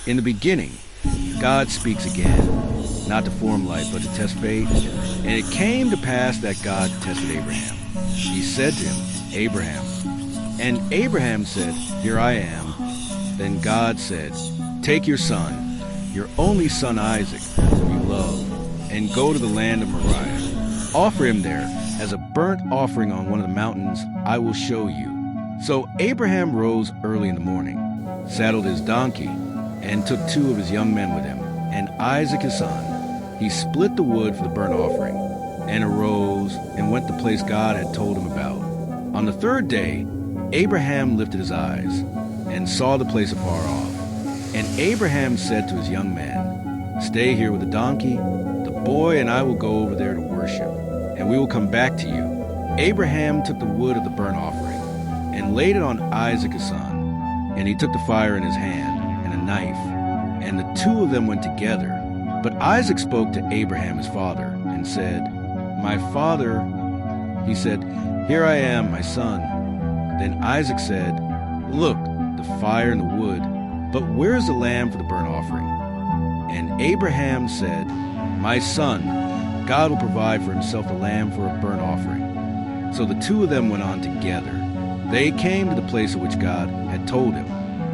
In the beginning, God speaks again, not to form life, but to test faith. And it came to pass that God tested Abraham. He said to him, Abraham. And Abraham said, Here I am. Then God said, Take your son, your only son Isaac, whom you love, and go to the land of Moriah. Offer him there as a burnt offering on one of the mountains I will show you. So Abraham rose early in the morning, saddled his donkey, and took 2 of his young men with him, and Isaac his son. He split the wood for the burnt offering, and arose and went to the place God had told him about. On the 3rd day, Abraham lifted his eyes, and saw the place afar off. And Abraham said to his young men, Stay here with the donkey, the boy and I will go over there to worship, and we will come back to you. Abraham took the wood of the burnt offering, and laid it on Isaac his son. And he took the fire in his hand, and a knife, and the 2 of them went together. But Isaac spoke to Abraham his father, and said, My father. He said, Here I am, my son. Then Isaac said, Look, the fire and the wood, but where is the lamb for the burnt offering? And Abraham said, My son, God will provide for himself a lamb for a burnt offering. So the 2 of them went on together. They came to the place of which God had told him.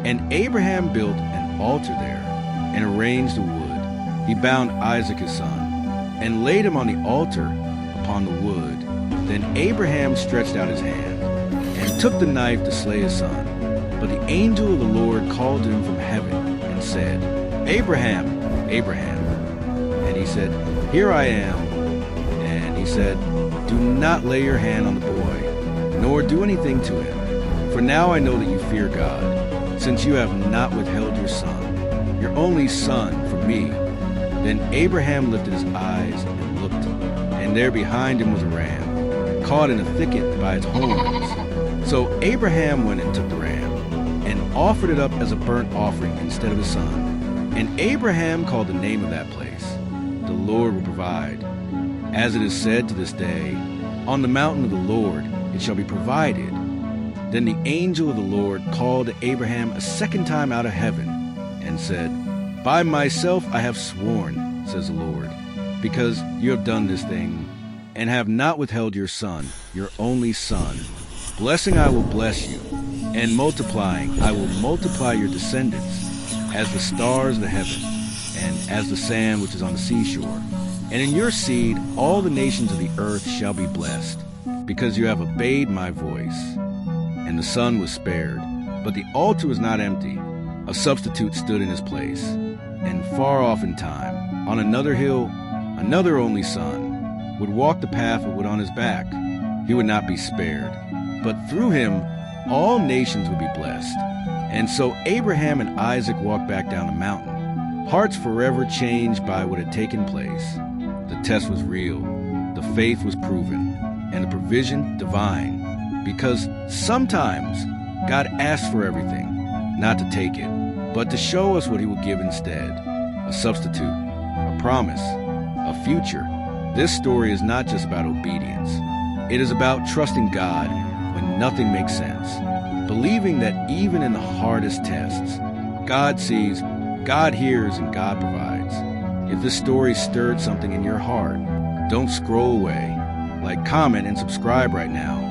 And Abraham built an altar there, and arranged the wood. He bound Isaac his son, and laid him on the altar upon the wood. Then Abraham stretched out his hand, and took the knife to slay his son. But the angel of the Lord called to him from heaven, and said, Abraham, Abraham. And he said, Here I am. And he said, Do not lay your hand on the boy, nor do anything to him. For now I know that you fear God, since you have not withheld your son, your only son, from me. Then Abraham lifted his eyes and looked, and there behind him was a ram, caught in a thicket by its horns. So Abraham went and took the ram, and offered it up as a burnt offering instead of his son. And Abraham called the name of that place, The Lord will provide. As it is said to this day, On the mountain of the Lord it shall be provided. Then the angel of the Lord called to Abraham a second time out of heaven, and said, By myself I have sworn, says the Lord, because you have done this thing, and have not withheld your son, your only son. Blessing I will bless you, and multiplying I will multiply your descendants, as the stars of the heaven, and as the sand which is on the seashore. And in your seed all the nations of the earth shall be blessed, because you have obeyed my voice. And the son was spared, but the altar was not empty. A substitute stood in his place. And far off in time, on another hill, another only son would walk the path but would on his back. He would not be spared, but through him all nations would be blessed. And so Abraham and Isaac walked back down the mountain, hearts forever changed by what had taken place. The test was real, the faith was proven, and the provision divine, because sometimes God asks for everything, not to take it, but to show us what he will give instead. A substitute, a promise, a future. This story is not just about obedience. It is about trusting God when nothing makes sense, believing that even in the hardest tests, God sees, God hears, and God provides. If this story stirred something in your heart, don't scroll away. Like, comment, and subscribe right now,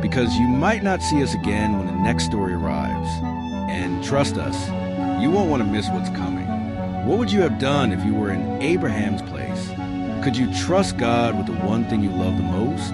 because you might not see us again when the next story arrives. And trust us, you won't want to miss what's coming. What would you have done if you were in Abraham's place? Could you trust God with the one thing you love the most?